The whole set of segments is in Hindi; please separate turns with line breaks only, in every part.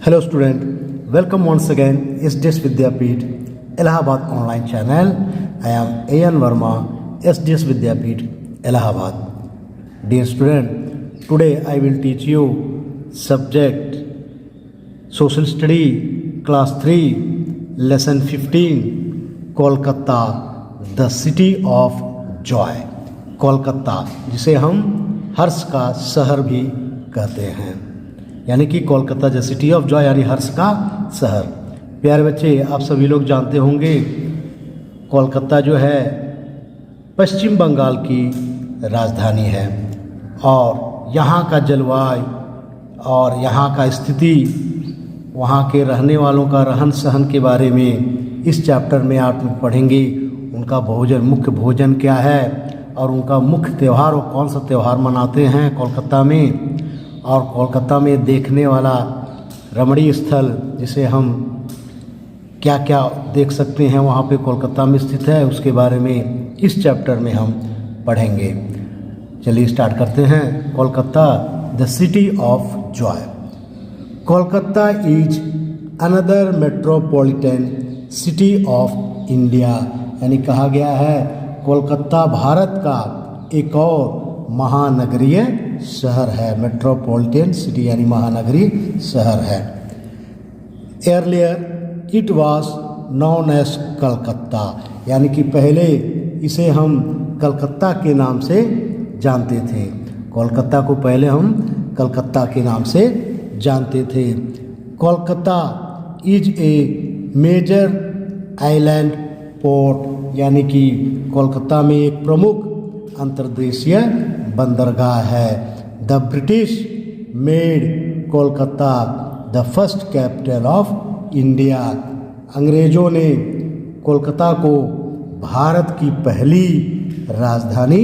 Hello student, welcome once again SDS Vidyapeeth Allahabad online channel. I am A.N. Verma, SDS Vidyapeeth Allahabad. Dear student, today I will teach you subject Social Study Class 3 Lesson 15 Kolkata, the City of Joy. Kolkata जिसे हम हर्ष का शहर भी कहते हैं, यानी कि Kolkata the city of Joy यानी हर्ष का शहर। प्यारे बच्चे, आप सभी लोग जानते होंगे कोलकाता जो है पश्चिम बंगाल की राजधानी है और यहाँ का जलवायु और यहाँ का स्थिति, वहाँ के रहने वालों का रहन सहन के बारे में इस चैप्टर में आप पढ़ेंगे। उनका भोजन, मुख्य भोजन क्या है और उनका मुख्य त्यौहार और कौन सा त्यौहार मनाते हैं कोलकाता में, और कोलकाता में देखने वाला रमणीय स्थल जिसे हम क्या क्या देख सकते हैं वहाँ पे कोलकाता में स्थित है, उसके बारे में इस चैप्टर में हम पढ़ेंगे। चलिए स्टार्ट करते हैं। Kolkata the city of Joy. Kolkata is another metropolitan city of India, यानी कहा गया है कोलकाता भारत का एक और महानगरीय शहर है। मेट्रोपॉलिटन सिटी यानी महानगरीय शहर है। Earlier it was known as Calcutta, यानी कि पहले इसे हम कलकत्ता के नाम से जानते थे। कोलकाता को पहले हम कलकत्ता के नाम से जानते थे। Kolkata is a major island port, यानी कि कोलकाता में एक प्रमुख अंतर्देशीय बंदरगाह है। The British made Kolkata the first capital of India, अंग्रेजों ने कोलकाता को भारत की पहली राजधानी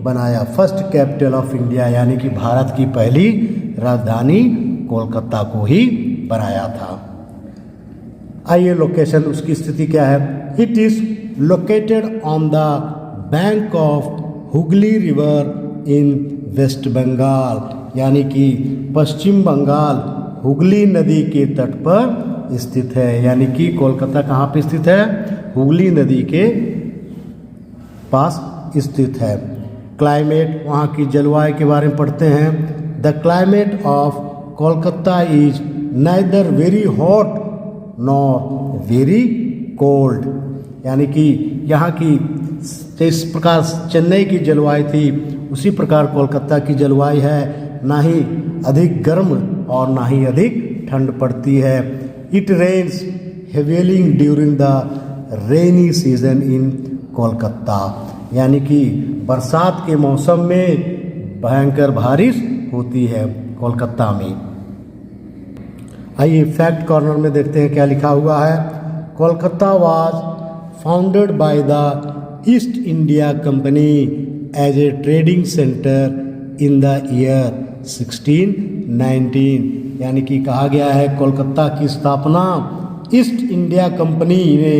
बनाया। फर्स्ट कैपिटल ऑफ इंडिया यानी कि भारत की पहली राजधानी कोलकाता को ही बनाया था। आइए लोकेशन, उसकी स्थिति क्या है। It is located on the bank of Hooghly river in West Bengal, यानी कि पश्चिम बंगाल हुगली नदी के तट पर स्थित है। यानी कि कोलकाता कहाँ पे स्थित है? हुगली नदी के पास स्थित है। क्लाइमेट, वहाँ की जलवायु के बारे में पढ़ते हैं। The climate of Kolkata is neither very hot nor very cold, यानी कि यहाँ की जिस प्रकार चेन्नई की जलवायु थी उसी प्रकार कोलकाता की जलवायु है। ना ही अधिक गर्म और ना ही अधिक ठंड पड़ती है। It rains heavily during the rainy season in Kolkata, यानी कि बरसात के मौसम में भयंकर बारिश होती है कोलकाता में। आइए फैक्ट कॉर्नर में देखते हैं क्या लिखा हुआ है। Kolkata was founded by the East India Company as a trading centre in the year 1619, यानी कि कहा गया है कोलकाता की स्थापना ईस्ट इंडिया कंपनी ने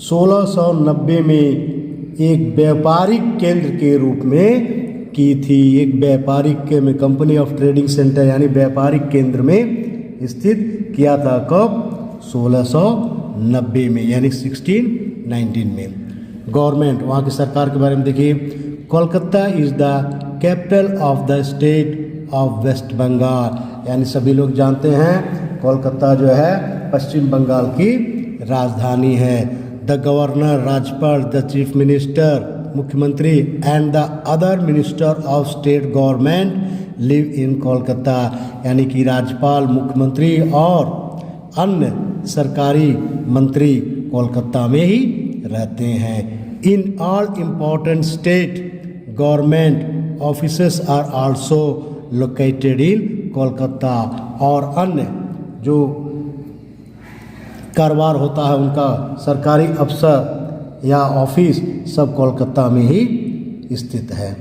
1690 में एक व्यापारिक केंद्र के रूप में की थी। एक व्यापारिक के में कंपनी ऑफ ट्रेडिंग सेंटर यानी व्यापारिक केंद्र में स्थित किया था। कब? 1690 में, यानी 1619 में। गवर्नमेंट, वहाँ की सरकार के बारे में देखिए। Kolkata is the capital of the state of West Bengal, यानी सभी लोग जानते हैं कोलकाता जो है पश्चिम बंगाल की राजधानी है। द गवर्नर, राज्यपाल, द चीफ मिनिस्टर, मुख्यमंत्री and the other minister of state government live in Kolkata, यानी कि राज्यपाल, मुख्यमंत्री और अन्य सरकारी मंत्री कोलकाता में ही रहते हैं। In all important state government offices are also located in Kolkata, और अन्य जो कारोबार होता है उनका सरकारी अफसर या ऑफिस सब कोलकाता में ही स्थित है।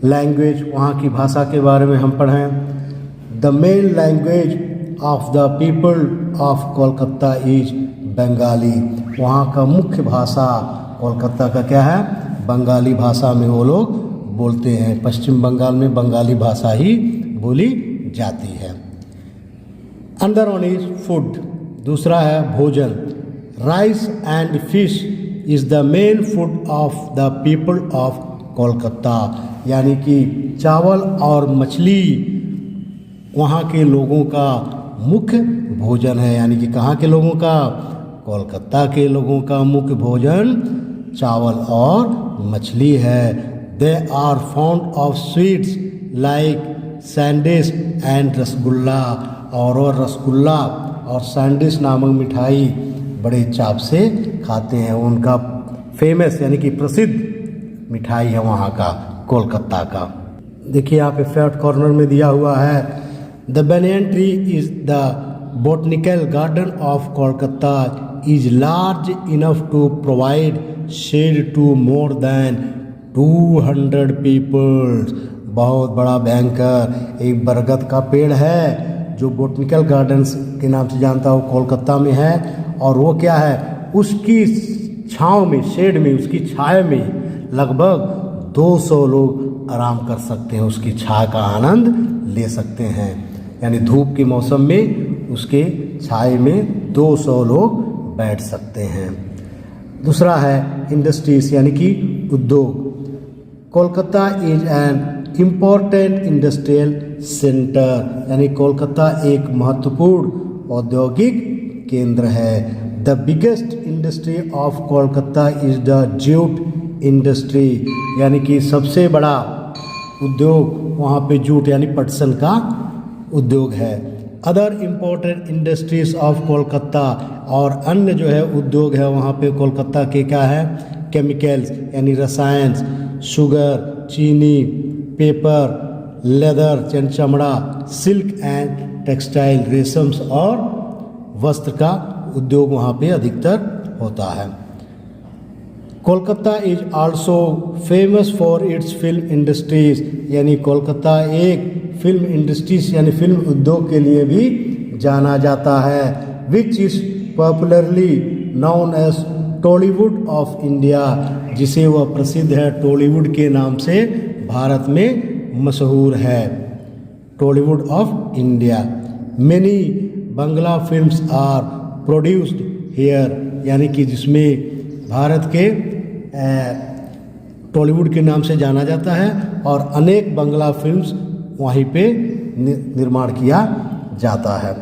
लैंग्वेज, वहाँ की भाषा के बारे में हम पढ़ें। The main language of the people of Kolkata is Bengali, वहाँ का मुख्य भाषा कोलकाता का क्या है? बंगाली भाषा में वो लोग बोलते हैं। पश्चिम बंगाल में बंगाली भाषा ही बोली जाती है। अंदर वन इज फूड, दूसरा है भोजन। Rice and fish is the main food of the people of Kolkata, यानी कि चावल और मछली वहाँ के लोगों का मुख्य भोजन है। यानी कि कहाँ के लोगों का? कोलकाता के लोगों का मुख्य भोजन चावल और मछली है। They are fond of sweets like sandesh and rasgulla, और रसगुल्ला और सैंडिस नामक मिठाई बड़े चाव से खाते हैं। उनका फेमस यानी कि प्रसिद्ध मिठाई है वहाँ का कोलकाता का। देखिए यहाँ पे फैक्ट कॉर्नर में दिया हुआ है, the banyan tree is the botanical garden of Kolkata is large enough to provide shade to more than 200 people। बहुत बड़ा भयंकर एक बरगद का पेड़ है जो बोटनिकल गार्डन्स के नाम से जानता हो कोलकाता में है, और वो क्या है, उसकी छाँव में, शेड में, उसकी छाया में लगभग 200 लोग आराम कर सकते हैं, उसकी छाया का आनंद ले सकते हैं। यानी धूप के मौसम में उसके छाए में 200 लोग बैठ सकते हैं। दूसरा है इंडस्ट्रीज यानी कि उद्योग। Kolkata is an important industrial centre, यानी कोलकाता एक महत्वपूर्ण औद्योगिक केंद्र है। The biggest industry of Kolkata is the jute industry, यानी कि सबसे बड़ा उद्योग वहाँ पे जूट यानी पटसन का उद्योग है। Other important industries of Kolkata, और अन्य जो है उद्योग है वहाँ पे कोलकाता के क्या है, केमिकल्स यानी रसायन, शुगर, चीनी, पेपर, लेदर यानी चमड़ा, सिल्क एंड टेक्सटाइल, रेशम्स और वस्त्र का उद्योग वहाँ पे अधिकतर होता है। Kolkata is also famous for its film industries, यानी कोलकाता एक फिल्म इंडस्ट्रीज यानी फिल्म उद्योग के लिए भी जाना जाता है, which is popularly known as Tollywood of India, जिसे वह प्रसिद्ध है टॉलीवुड के नाम से भारत में मशहूर है, Tollywood of India. Many Bangla films are produced here, यानी कि जिसमें भारत के टॉलीवुड के नाम से जाना जाता है, और अनेक बंगला फिल्म्स वहीं पे निर्माण किया जाता है।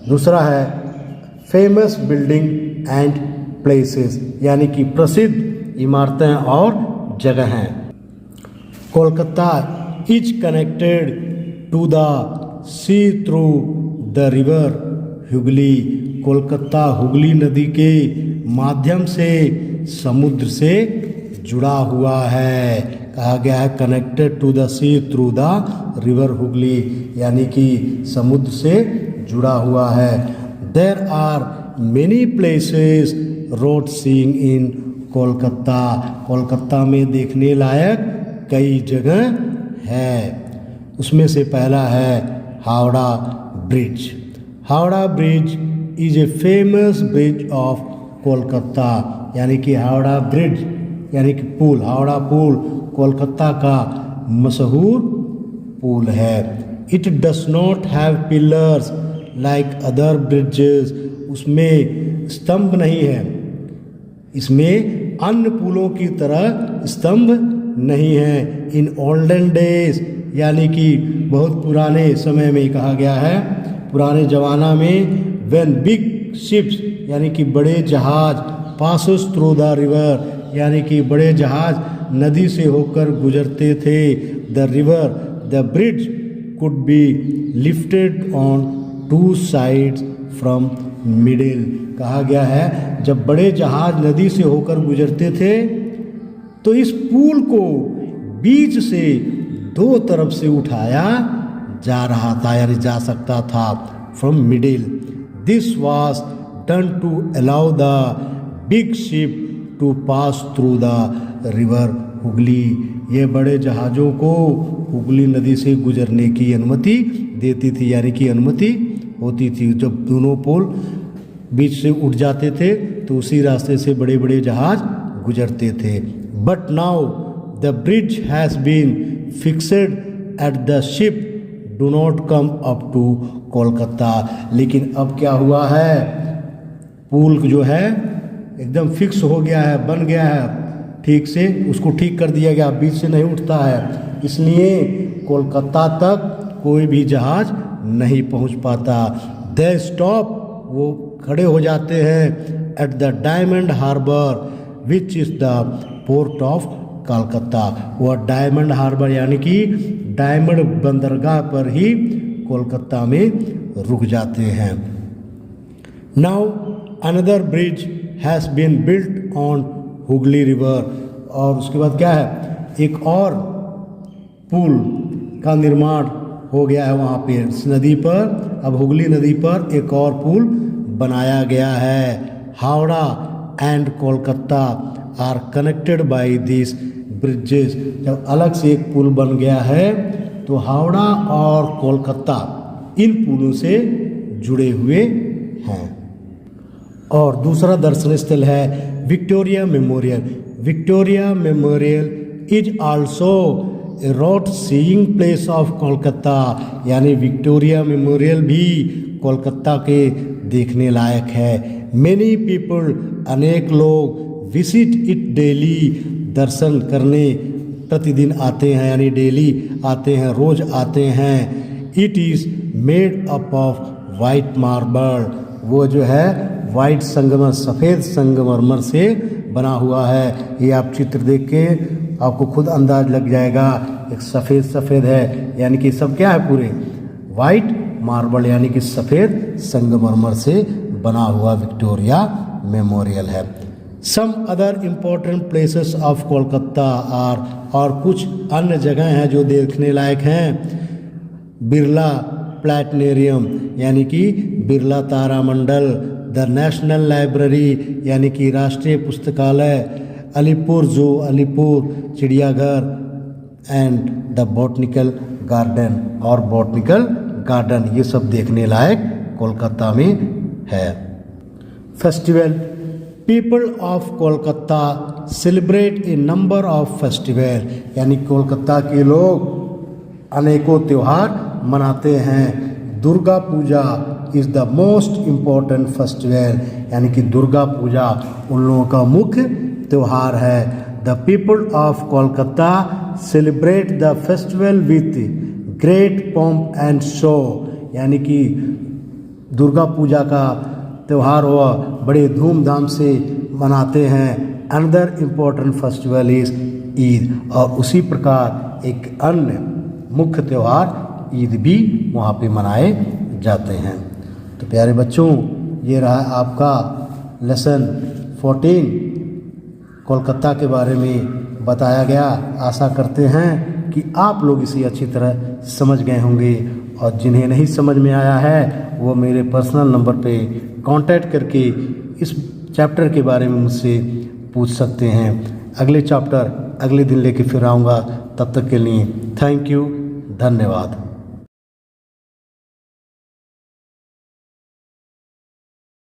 दूसरा है फेमस बिल्डिंग एंड प्लेसेस, यानी कि प्रसिद्ध इमारतें और जगहें। Kolkata is connected to the sea through the river Hooghly, Kolkata Hooghly नदी के माध्यम से समुद्र से जुड़ा हुआ है। कहा गया है connected to the sea through the river Hooghly, यानी कि समुद्र से जुड़ा हुआ है। There are many places road seeing in Kolkata, Kolkata में देखने लायक कई जगह है। उसमें से पहला है Howrah bridge. Howrah bridge is a famous bridge of Kolkata, यानी कि हावड़ा ब्रिज यानी कि पुल, हावड़ा पुल कोलकाता का मशहूर पुल है। It does not have pillars like other bridges, उसमें स्तंभ नहीं है, इसमें अन्य पुलों की तरह स्तंभ नहीं है। इन ओल्डन डेज, यानी कि बहुत पुराने समय में कहा गया है, पुराने ज़माना में, व्हेन बिग शिप्स यानी कि बड़े जहाज, पासेस थ्रू द रिवर यानी कि बड़े जहाज नदी से होकर गुजरते थे, the river the bridge could be lifted on two sides from middle. कहा गया है जब बड़े जहाज नदी से होकर गुजरते थे तो इस पुल को बीच से दो तरफ से उठाया जा रहा था, यानी जा सकता था, from middle. This was done to allow the big ship to pass through the river Hooghly, ये बड़े जहाज़ों को हुगली नदी से गुजरने की अनुमति देती थी, यानी कि अनुमति होती थी। जब दोनों पुल बीच से उठ जाते थे तो उसी रास्ते से बड़े बड़े जहाज गुजरते थे। But now the bridge has been fixed at the ship do not come up to Kolkata. लेकिन अब क्या हुआ है, पुल जो है एकदम फिक्स हो गया है, बन गया है ठीक से, उसको ठीक कर दिया गया, बीच से नहीं उठता है, इसलिए कोलकाता तक कोई भी जहाज नहीं पहुंच पाता। दे स्टॉप, वो खड़े हो जाते हैं at the Diamond Harbour which is the port of Calcutta. वह डायमंड हार्बर यानी कि डायमंड बंदरगाह पर ही कोलकाता में रुक जाते हैं। Now another bridge has been built on Hooghly river, और उसके बाद क्या है, एक और पुल का निर्माण हो गया है वहाँ पे इस नदी पर। अब हुगली नदी पर एक और पुल बनाया गया है। Howrah and Kolkata are connected by this bridges. जब अलग से एक पुल बन गया है तो हावड़ा और कोलकाता इन पुलों से जुड़े हुए हैं। और दूसरा दर्शन स्थल है Victoria memorial. Victoria memorial is also a road seeing place of Kolkata, यानी विक्टोरिया मेमोरियल भी कोलकाता के देखने लायक है। मेनी पीपल, अनेक लोग विजिट इट डेली, दर्शन करने प्रतिदिन आते हैं, यानी डेली आते हैं, रोज आते हैं। It is made up of white marble, वो जो है वाइट संगमर, सफ़ेद संगमरमर से बना हुआ है। ये आप चित्र देख के आपको खुद अंदाज लग जाएगा, एक सफ़ेद सफ़ेद है, यानी कि सब क्या है, पूरे वाइट मार्बल यानी कि सफ़ेद संगमरमर से बना हुआ विक्टोरिया मेमोरियल है। Some other important places of Kolkata are, और कुछ अन्य जगह हैं जो देखने लायक हैं। बिरला प्लैनेटेरियम यानी कि बिरला तारामंडल, द नेशनल लाइब्रेरी यानी कि राष्ट्रीय पुस्तकालय, अलीपुर जू, अलीपुर चिड़ियाघर, एंड द बॉटनिकल गार्डन, और बॉटनिकल गार्डन, ये सब देखने लायक कोलकाता में है। Festival, people of Kolkata celebrate a number of festival, यानी कोलकाता के लोग अनेकों त्यौहार मनाते हैं। Durga Puja is the most important festival, यानी कि दुर्गा पूजा उन लोगों का मुख्य त्यौहार है। The people of Kolkata celebrate the festival with great pomp and show, यानी कि दुर्गा पूजा का त्यौहार हुआ बड़े धूमधाम से मनाते हैं। Another important festival is Eid, और उसी प्रकार एक अन्य मुख्य त्यौहार ईद भी वहाँ पे मनाए जाते हैं। तो प्यारे बच्चों, ये रहा आपका लेसन 14 कोलकाता के बारे में बताया गया। आशा करते हैं कि आप लोग इसे अच्छी तरह समझ गए होंगे, और जिन्हें नहीं समझ में आया है वो मेरे पर्सनल नंबर पे कांटेक्ट करके इस चैप्टर के बारे में मुझसे पूछ सकते हैं। अगले चैप्टर अगले दिन लेके फिर आऊँगा, तब तक के लिए थैंक यू, धन्यवाद।